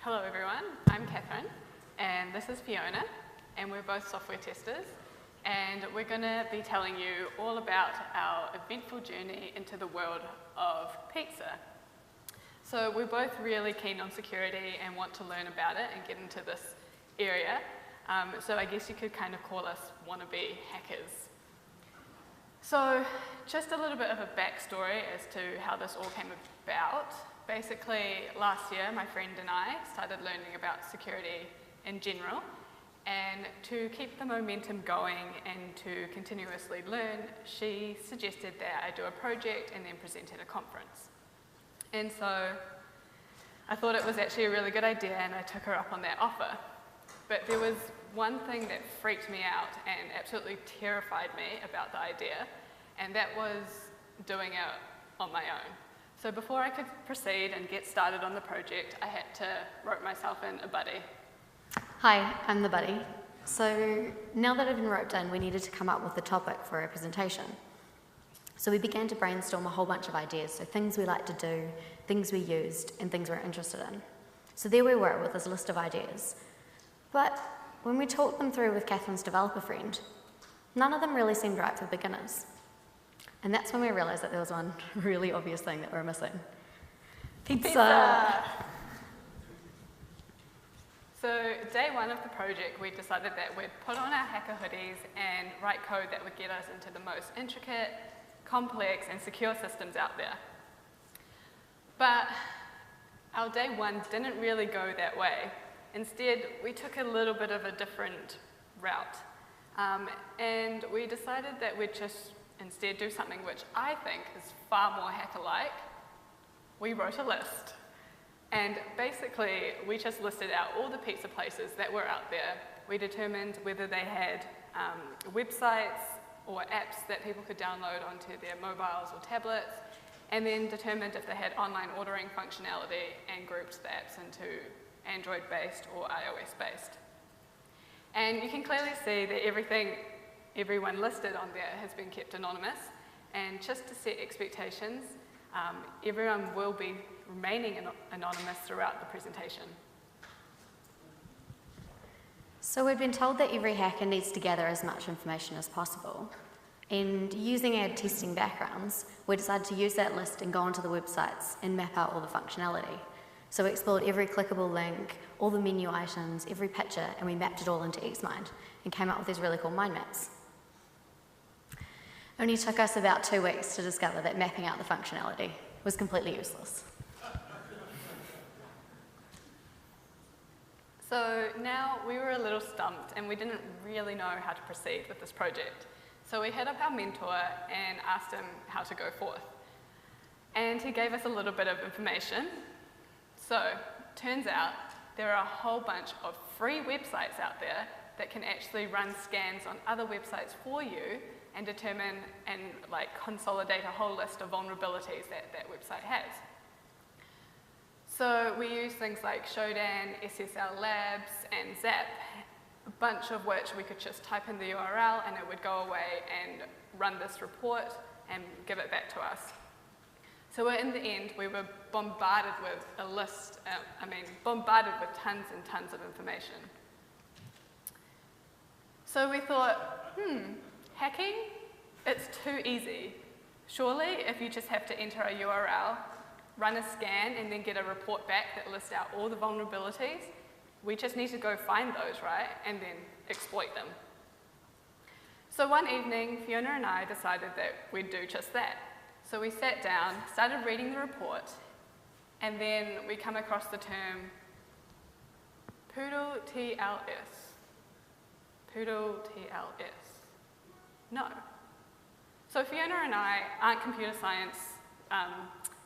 Hello everyone, I'm Catherine and this is Fiona and we're both software testers and we're going to be telling you all about our eventful journey into the world of pizza. So we're both really keen on security and want to learn about it and get into this area. So I guess you could kind of call us wannabe hackers. So just a little bit of a backstory as to how this all came about. Basically, last year, my friend and I started learning about security in general, and to keep the momentum going and to continuously learn, she suggested that I do a project and then present at a conference. And so I thought it was actually a really good idea, and I took her up on that offer. But there was one thing that freaked me out and absolutely terrified me about the idea, and that was doing it on my own. So before I could proceed and get started on the project, I had to rope myself in a buddy. Hi, I'm the buddy. So now that I've been roped in, we needed to come up with a topic for our presentation. So we began to brainstorm a whole bunch of ideas, so things we like to do, things we used, and things we're interested in. So there we were with this list of ideas. But when we talked them through with Catherine's developer friend, none of them really seemed right for beginners. And that's when we realised that there was one really obvious thing that we were missing. Pizza! So day one of the project, we decided that we'd put on our hacker hoodies and write code that would get us into the most intricate, complex and secure systems out there. But our day one didn't really go that way. Instead, we took a little bit of a different route. And we decided that we'd just instead do something which I think is far more hacker-like. We wrote a list. And basically, we just listed out all the pizza places that were out there. We determined whether they had websites or apps that people could download onto their mobiles or tablets, and then determined if they had online ordering functionality and grouped the apps into Android-based or iOS-based. And you can clearly see that everyone listed on there has been kept anonymous, and just to set expectations, everyone will be remaining anonymous throughout the presentation. So we've been told that every hacker needs to gather as much information as possible. And using our testing backgrounds, we decided to use that list and go onto the websites and map out all the functionality. So we explored every clickable link, all the menu items, every picture, and we mapped it all into Xmind and came up with these really cool mind maps. It only took us about 2 weeks to discover that mapping out the functionality was completely useless. So now we were a little stumped and we didn't really know how to proceed with this project. So we hit up our mentor and asked him how to go forth. And he gave us a little bit of information. So, turns out there are a whole bunch of free websites out there that can actually run scans on other websites for you and determine and consolidate a whole list of vulnerabilities that that website has. So we use things like Shodan, SSL Labs, and Zap, a bunch of which we could just type in the URL and it would go away and run this report and give it back to us. So in the end, we were bombarded with a list, bombarded with tons and tons of information. So we thought, hacking? It's too easy. Surely, if you just have to enter a URL, run a scan, and then get a report back that lists out all the vulnerabilities, we just need to go find those, right? And then exploit them. So one evening, Fiona and I decided that we'd do just that. So we sat down, started reading the report, and then we come across the term poodle TLS. Poodle TLS. No. So Fiona and I aren't computer science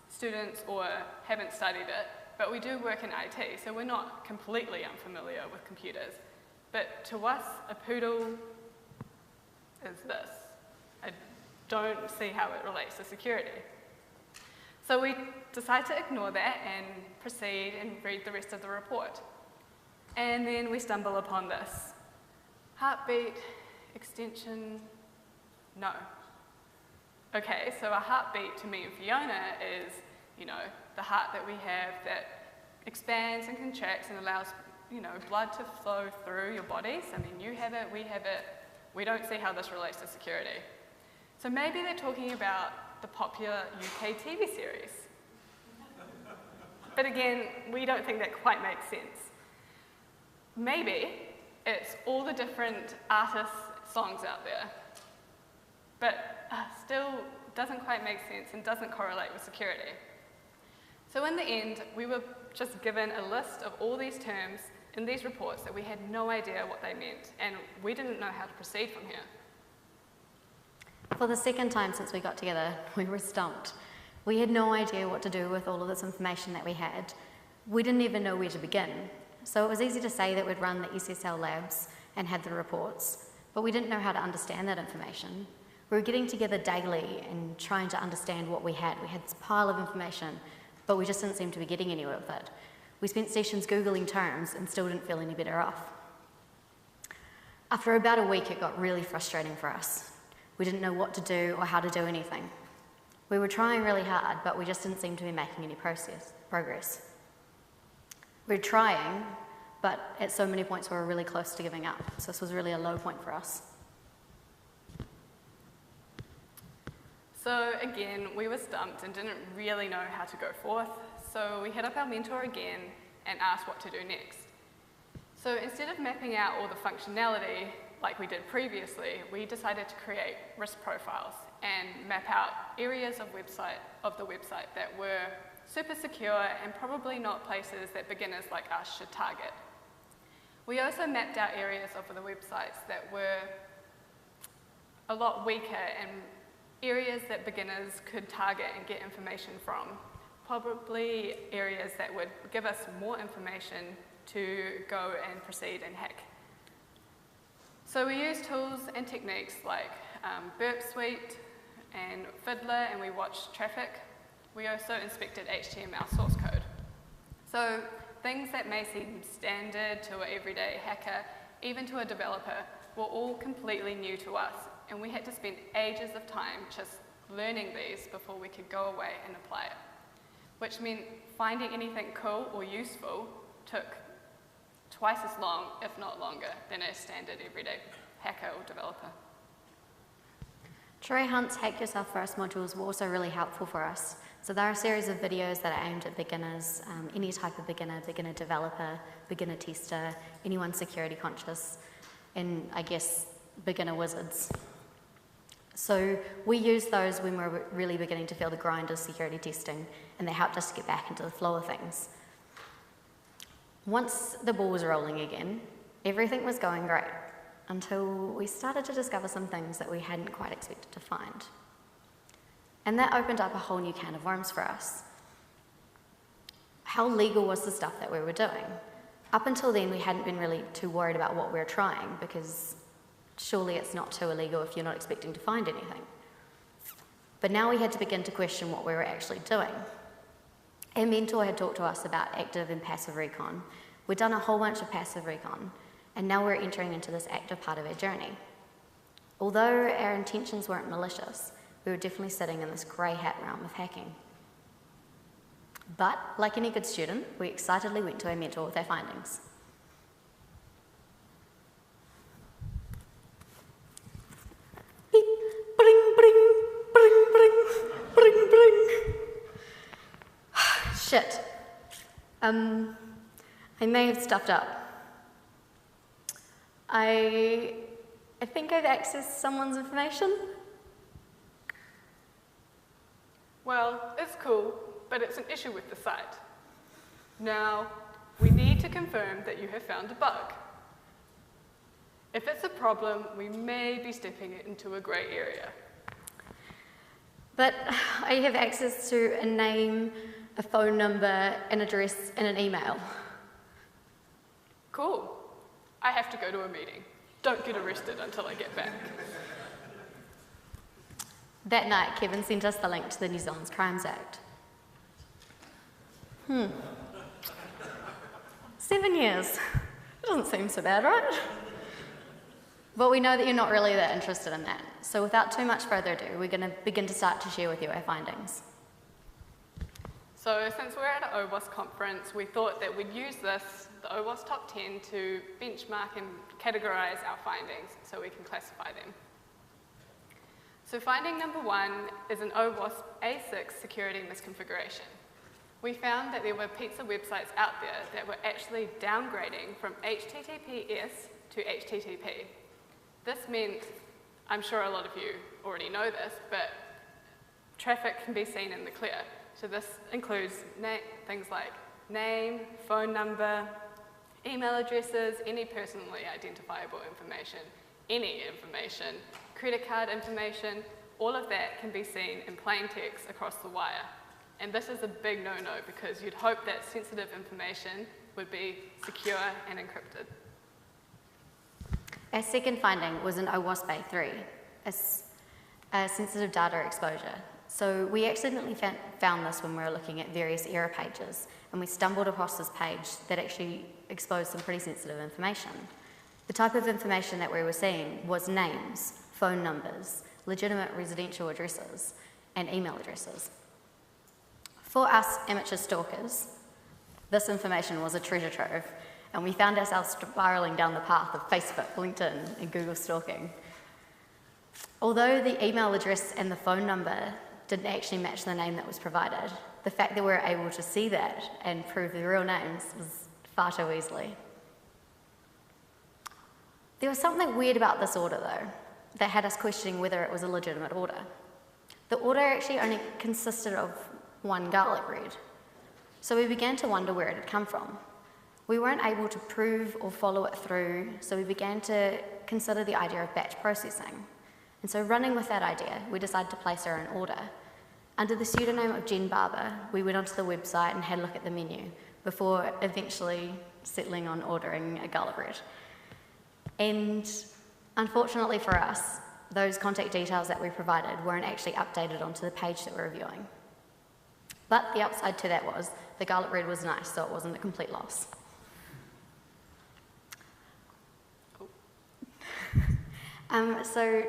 students or haven't studied it, but we do work in IT, so we're not completely unfamiliar with computers. But to us, a poodle is this. I don't see how it relates to security. So we decide to ignore that and proceed and read the rest of the report. And then we stumble upon this. Heartbeat, extension, no. Okay, so a heartbeat to me and Fiona is, the heart that we have that expands and contracts and allows, blood to flow through your bodies. I mean, you have it, we have it. We don't see how this relates to security. So maybe they're talking about the popular UK TV series. But again, we don't think that quite makes sense. Maybe it's all the different artists' songs out there, but still doesn't quite make sense and doesn't correlate with security. So in the end, we were just given a list of all these terms in these reports that we had no idea what they meant, and we didn't know how to proceed from here. For the second time since we got together, we were stumped. We had no idea what to do with all of this information that we had. We didn't even know where to begin. So it was easy to say that we'd run the SSL labs and had the reports, but we didn't know how to understand that information. We were getting together daily and trying to understand what we had. We had this pile of information, but we just didn't seem to be getting anywhere with it. We spent sessions Googling terms and still didn't feel any better off. After about a week, it got really frustrating for us. We didn't know what to do or how to do anything. We were trying really hard, but we just didn't seem to be making any progress. We were trying, but at so many points we were really close to giving up. So this was really a low point for us. So again, we were stumped and didn't really know how to go forth. So we hit up our mentor again and asked what to do next. So instead of mapping out all the functionality like we did previously, we decided to create risk profiles and map out areas of the website that were super secure and probably not places that beginners like us should target. We also mapped out areas of the websites that were a lot weaker and areas that beginners could target and get information from. Probably areas that would give us more information to go and proceed and hack. So we used tools and techniques like Burp Suite and Fiddler, and we watched traffic. We also inspected HTML source code. So things that may seem standard to an everyday hacker, even to a developer, were all completely new to us, and we had to spend ages of time just learning these before we could go away and apply it, which meant finding anything cool or useful took twice as long, if not longer, than a standard everyday hacker or developer. Troy Hunt's Hack Yourself First modules were also really helpful for us. So there are a series of videos that are aimed at beginners, any type of beginner, beginner developer, beginner tester, anyone security conscious, and I guess beginner wizards. So we used those when we were really beginning to feel the grind of security testing, and they helped us to get back into the flow of things. Once the ball was rolling again, everything was going great, until we started to discover some things that we hadn't quite expected to find. And that opened up a whole new can of worms for us. How legal was the stuff that we were doing? Up until then, we hadn't been really too worried about what we were trying, because surely it's not too illegal if you're not expecting to find anything. But now we had to begin to question what we were actually doing. Our mentor had talked to us about active and passive recon. We'd done a whole bunch of passive recon, and now we're entering into this active part of our journey. Although our intentions weren't malicious, we were definitely sitting in this grey hat realm of hacking. But, like any good student, we excitedly went to our mentor with our findings. Beep, bring, bring, bring, bring, bring, bring. Shit. I may have stuffed up. I think I've accessed someone's information. Well, it's cool, but it's an issue with the site. Now, we need to confirm that you have found a bug. If it's a problem, we may be stepping into a grey area. But I have access to a name, a phone number, an address, and an email. Cool. I have to go to a meeting. Don't get arrested until I get back. That night, Kevin sent us the link to the New Zealand's Crimes Act. 7 years. It doesn't seem so bad, right? But we know that you're not really that interested in that. So without too much further ado, we're going to begin to start to share with you our findings. So since we're at an OWASP conference, we thought that we'd use this, the OWASP Top 10, to benchmark and categorize our findings so we can classify them. So finding number 1 is an OWASP A6 security misconfiguration. We found that there were pizza websites out there that were actually downgrading from HTTPS to HTTP. This meant, I'm sure a lot of you already know this, but traffic can be seen in the clear. So this includes things like name, phone number, email addresses, any personally identifiable information, any information, credit card information, all of that can be seen in plain text across the wire. And this is a big no-no because you'd hope that sensitive information would be secure and encrypted. Our second finding was an OWASP A3, a sensitive data exposure. So we accidentally found this when we were looking at various error pages, and we stumbled across this page that actually exposed some pretty sensitive information. The type of information that we were seeing was names, phone numbers, legitimate residential addresses, and email addresses. For us amateur stalkers, this information was a treasure trove, and we found ourselves spiraling down the path of Facebook, LinkedIn, and Google stalking. Although the email address and the phone number didn't actually match the name that was provided, the fact that we were able to see that and prove the real names was far too easily. There was something weird about this order, though, that had us questioning whether it was a legitimate order. The order actually only consisted of one garlic bread, so we began to wonder where it had come from. We weren't able to prove or follow it through, so we began to consider the idea of batch processing. And so running with that idea, we decided to place our own order. Under the pseudonym of Jen Barber, we went onto the website and had a look at the menu before eventually settling on ordering a garlic bread. And unfortunately for us, those contact details that we provided weren't actually updated onto the page that we're reviewing. But the upside to that was the garlic bread was nice, so it wasn't a complete loss. So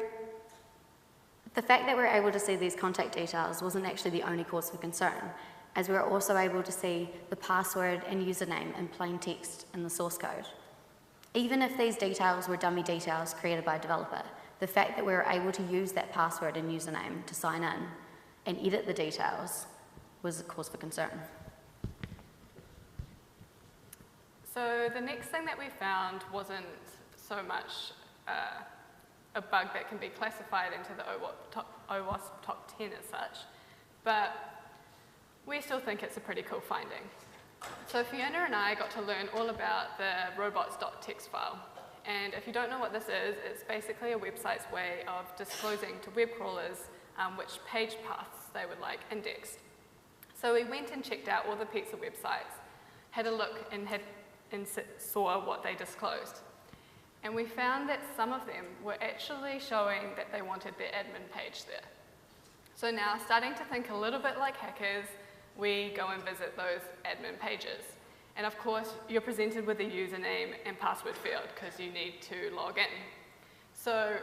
the fact that we were able to see these contact details wasn't actually the only cause for concern, as we were also able to see the password and username in plain text in the source code. Even if these details were dummy details created by a developer, the fact that we were able to use that password and username to sign in and edit the details was a cause for concern. So the next thing that we found wasn't so much a bug that can be classified into the OWASP Top 10 as such, but we still think it's a pretty cool finding. So Fiona and I got to learn all about the Robots Txt File. And if you don't know what this is, it's basically a website's way of disclosing to web crawlers which page paths they would like indexed. So we went and checked out all the pizza websites, had a look and saw what they disclosed. And we found that some of them were actually showing that they wanted their admin page there. So now, starting to think a little bit like hackers, we go and visit those admin pages. And of course, you're presented with a username and password field because you need to log in. So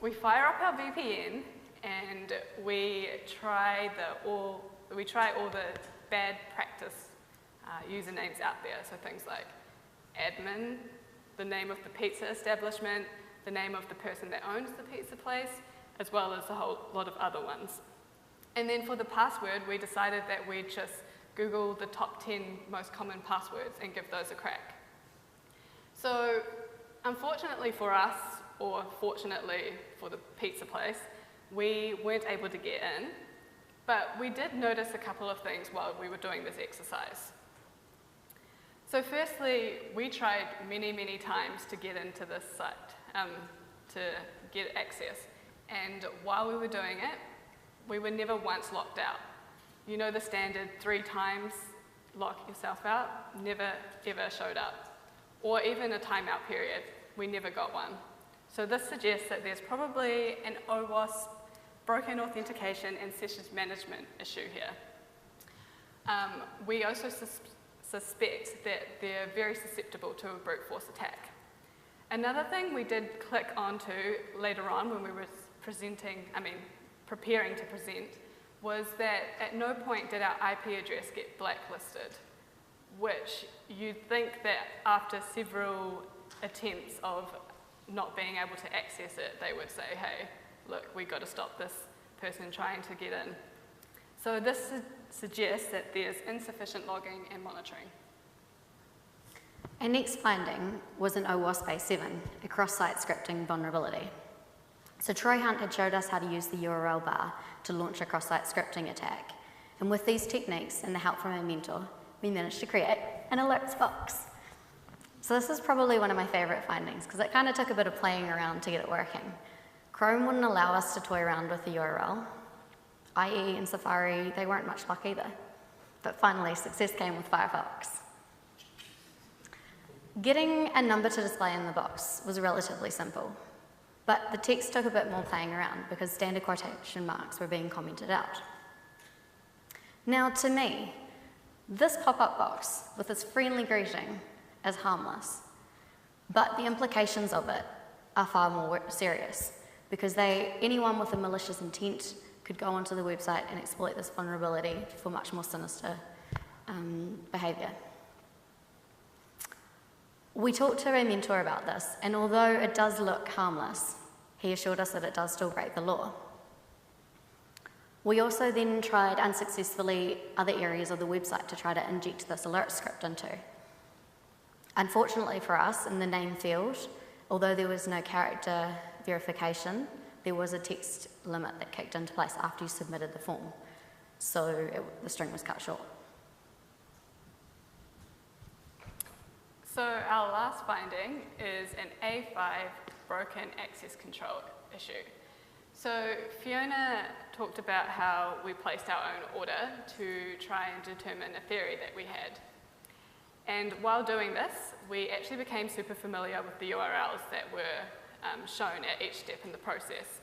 we fire up our VPN and we try all the bad practice usernames out there. So things like admin, the name of the pizza establishment, the name of the person that owns the pizza place, as well as a whole lot of other ones. And then for the password, we decided that we'd just Google the top 10 most common passwords and give those a crack. So unfortunately for us, or fortunately for the pizza place, we weren't able to get in, but we did notice a couple of things while we were doing this exercise. So firstly, we tried many, many times to get into this site, to get access. And while we were doing it, we were never once locked out. You know the standard 3 times lock yourself out, never ever showed up. Or even a timeout period, we never got one. So this suggests that there's probably an OWASP broken authentication and sessions management issue here. We also suspect that they're very susceptible to a brute force attack. Another thing we did click onto later on when we were preparing to present, was that at no point did our IP address get blacklisted, which you'd think that after several attempts of not being able to access it, they would say, hey, look, we've got to stop this person trying to get in. So this suggests that there's insufficient logging and monitoring. Our next finding was an OWASP 7, a cross-site scripting vulnerability. So Troy Hunt had showed us how to use the URL bar to launch a cross-site scripting attack. And with these techniques and the help from our mentor, we managed to create an alerts box. So this is probably one of my favourite findings because it kind of took a bit of playing around to get it working. Chrome wouldn't allow us to toy around with the URL. IE and Safari, they weren't much luck either. But finally, success came with Firefox. Getting a number to display in the box was relatively simple, but the text took a bit more playing around because standard quotation marks were being commented out. Now, to me, this pop-up box with its friendly greeting is harmless, but the implications of it are far more serious because anyone with a malicious intent could go onto the website and exploit this vulnerability for much more sinister behaviour. We talked to our mentor about this, and although it does look harmless, he assured us that it does still break the law. We also then tried unsuccessfully other areas of the website to try to inject this alert script into. Unfortunately for us, in the name field, although there was no character verification, there was a text limit that kicked into place after you submitted the form, so the string was cut short. So our last finding is an A5 broken access control issue. So Fiona talked about how we placed our own order to try and determine a theory that we had. And while doing this, we actually became super familiar with the URLs that were shown at each step in the process.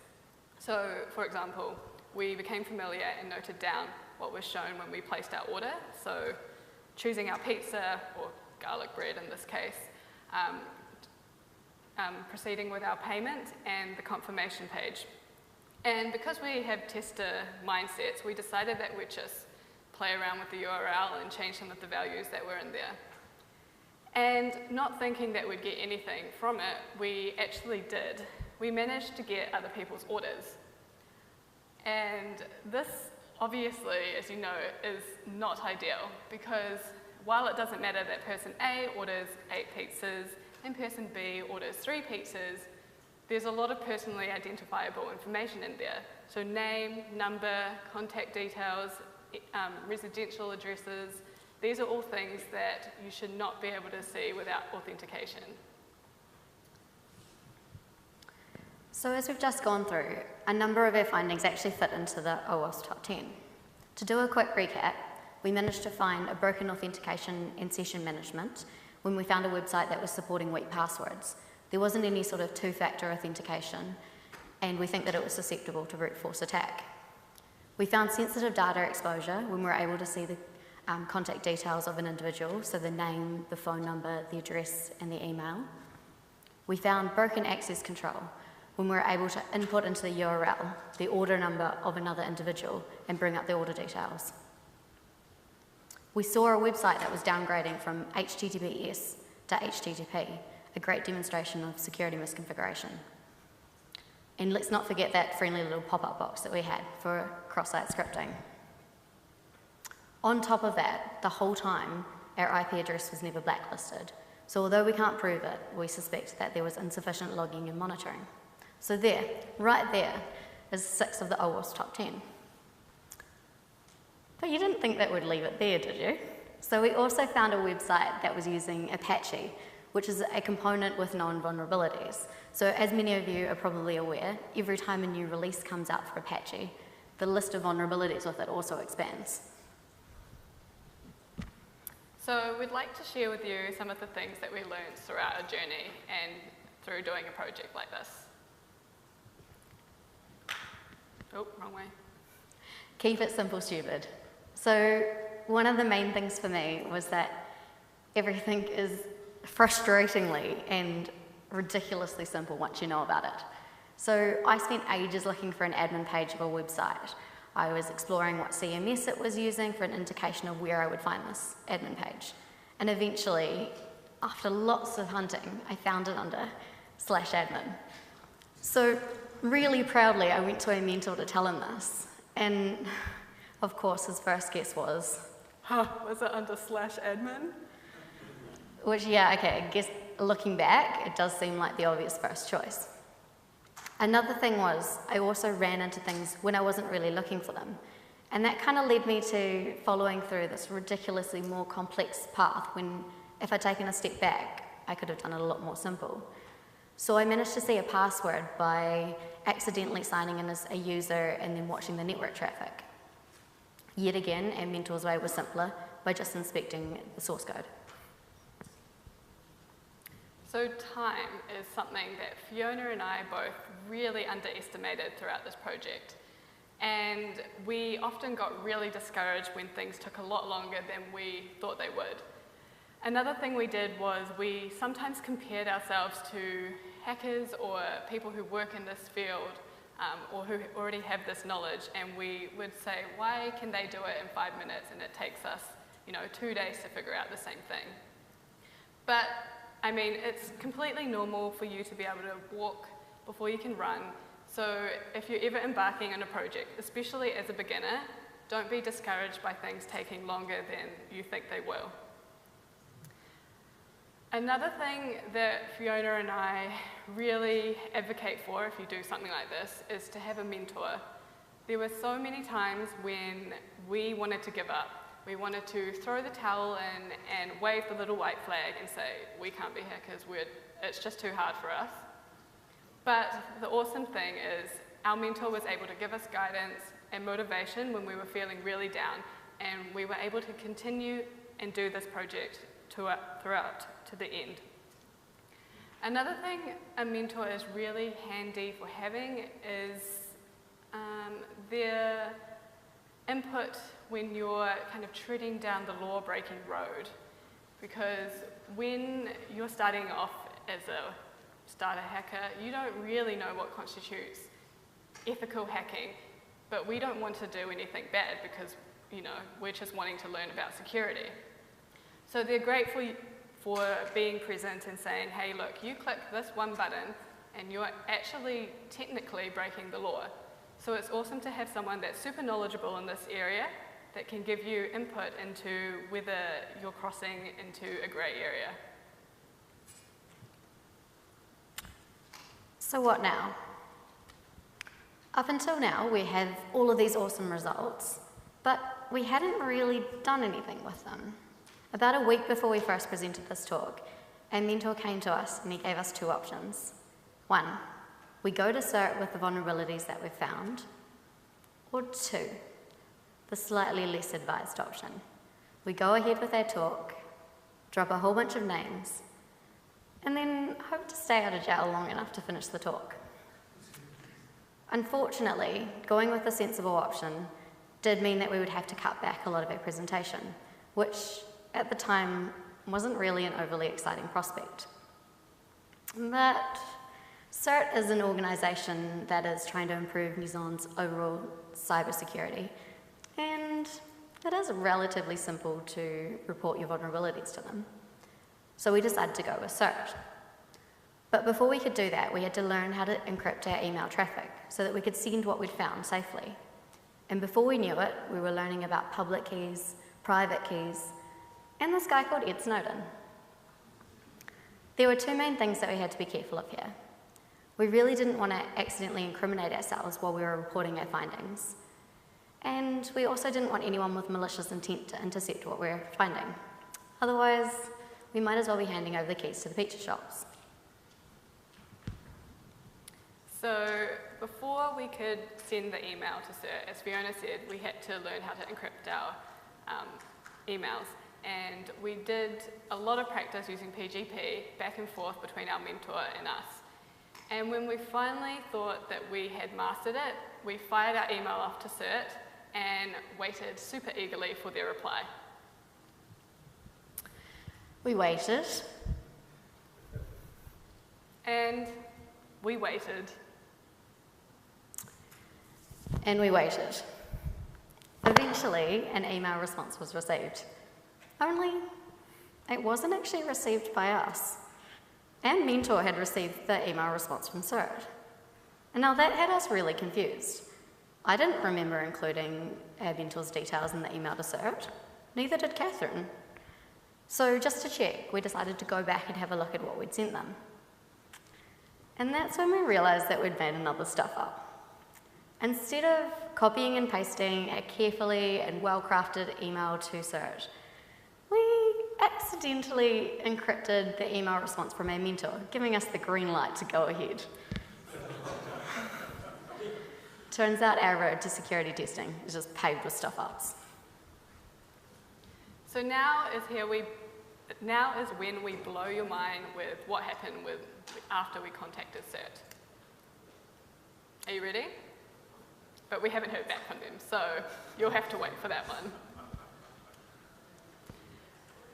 So, for example, we became familiar and noted down what was shown when we placed our order. So choosing our pizza, or garlic bread in this case, proceeding with our payment and the confirmation page. And because we have tester mindsets, we decided that we'd just play around with the URL and change some of the values that were in there. And not thinking that we'd get anything from it, we actually did. We managed to get other people's orders. And this, obviously, as you know, is not ideal because while it doesn't matter that person A orders 8 pizzas and person B orders 3 pizzas, there's a lot of personally identifiable information in there. So name, number, contact details, residential addresses, these are all things that you should not be able to see without authentication. So as we've just gone through, a number of our findings actually fit into the OWASP top 10. To do a quick recap, we managed to find a broken authentication and session management when we found a website that was supporting weak passwords. There wasn't any sort of two-factor authentication, and we think that it was susceptible to brute force attack. We found sensitive data exposure when we were able to see the contact details of an individual, so the name, the phone number, the address, and the email. We found broken access control when we were able to input into the URL the order number of another individual and bring up the order details. We saw a website that was downgrading from HTTPS to HTTP, a great demonstration of security misconfiguration. And let's not forget that friendly little pop-up box that we had for cross-site scripting. On top of that, the whole time, our IP address was never blacklisted. So although we can't prove it, we suspect that there was insufficient logging and monitoring. So there, right there, is 6 of the OWASP top 10. But you didn't think that would leave it there, did you? So we also found a website that was using Apache, which is a component with known vulnerabilities. So as many of you are probably aware, every time a new release comes out for Apache, the list of vulnerabilities with it also expands. So we'd like to share with you some of the things that we learned throughout our journey and through doing a project like this. Oh, wrong way. Keep it simple, stupid. So one of the main things for me was that everything is frustratingly and ridiculously simple once you know about it. So I spent ages looking for an admin page of a website. I was exploring what CMS it was using for an indication of where I would find this admin page. And eventually, after lots of hunting, I found it under /admin. So really proudly, I went to a mentor to tell him this. And of course, his first guess was, was it under /admin? which, yeah, okay, I guess looking back, it does seem like the obvious first choice. Another thing was, I also ran into things when I wasn't really looking for them. And that kind of led me to following through this ridiculously more complex path when, if I'd taken a step back, I could have done it a lot more simple. So I managed to see a password by accidentally signing in as a user and then watching the network traffic. Yet again, a mentor's way was simpler by just inspecting the source code. So time is something that Fiona and I both really underestimated throughout this project. And we often got really discouraged when things took a lot longer than we thought they would. Another thing we did was we sometimes compared ourselves to hackers or people who work in this field or who already have this knowledge, and we would say, why can they do it in 5 minutes and it takes us, 2 days to figure out the same thing? But I mean, it's completely normal for you to be able to walk before you can run. So if you're ever embarking on a project, especially as a beginner, don't be discouraged by things taking longer than you think they will. Another thing that Fiona and I really advocate for if you do something like this is to have a mentor. There were so many times when we wanted to give up. We wanted to throw the towel in and wave the little white flag and say, we can't be hackers, it's just too hard for us. But the awesome thing is our mentor was able to give us guidance and motivation when we were feeling really down, and we were able to continue and do this project throughout to the end. Another thing a mentor is really handy for having is their input when you're kind of treading down the law-breaking road. Because when you're starting off as a starter hacker, you don't really know what constitutes ethical hacking, but we don't want to do anything bad because, we're just wanting to learn about security. So they're great for being present and saying, hey, look, you click this one button and you're actually technically breaking the law. So it's awesome to have someone that's super knowledgeable in this area that can give you input into whether you're crossing into a grey area. So what now? Up until now, we have all of these awesome results, but we hadn't really done anything with them. About a week before we first presented this talk, a mentor came to us and he gave us 2 options. 1, we go to CERT with the vulnerabilities that we've found, or 2, the slightly less advised option. We go ahead with our talk, drop a whole bunch of names, and then hope to stay out of jail long enough to finish the talk. Unfortunately, going with the sensible option did mean that we would have to cut back a lot of our presentation, which at the time wasn't really an overly exciting prospect. But CERT is an organisation that is trying to improve New Zealand's overall cybersecurity, and it is relatively simple to report your vulnerabilities to them. So we decided to go with CERT. But before we could do that, we had to learn how to encrypt our email traffic so that we could send what we'd found safely. And before we knew it, we were learning about public keys, private keys, and this guy called Ed Snowden. There were 2 main things that we had to be careful of here. We really didn't want to accidentally incriminate ourselves while we were reporting our findings. And we also didn't want anyone with malicious intent to intercept what we were finding. Otherwise, we might as well be handing over the keys to the pizza shops. So before we could send the email to CERT, as Fiona said, we had to learn how to encrypt our emails. And we did a lot of practice using PGP back and forth between our mentor and us. And when we finally thought that we had mastered it, we fired our email off to CERT and waited super eagerly for their reply. We waited. And we waited. And we waited. Eventually, an email response was received. Only, it wasn't actually received by us. Our mentor had received the email response from CERT. And now that had us really confused. I didn't remember including our mentor's details in the email to CERT, neither did Catherine. So just to check, we decided to go back and have a look at what we'd sent them. And that's when we realised that we'd made another stuff up. Instead of copying and pasting a carefully and well-crafted email to CERT, we accidentally encrypted the email response from our mentor, giving us the green light to go ahead. Turns out our road to security testing is just paved with stuff-ups. So now is when we blow your mind with what happened after we contacted CERT. Are you ready? But we haven't heard back from them, so you'll have to wait for that one.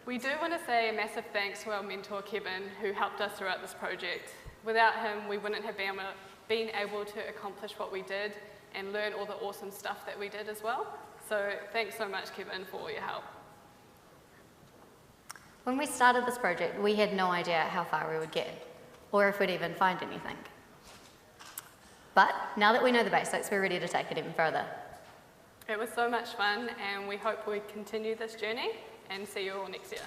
We do want to say a massive thanks to our mentor, Kevin, who helped us throughout this project. Without him, we wouldn't have been able to accomplish what we did and learn all the awesome stuff that we did as well. So thanks so much, Kevin, for all your help. When we started this project, we had no idea how far we would get, or if we'd even find anything. But now that we know the basics, we're ready to take it even further. It was so much fun, and we hope we continue this journey and see you all next year.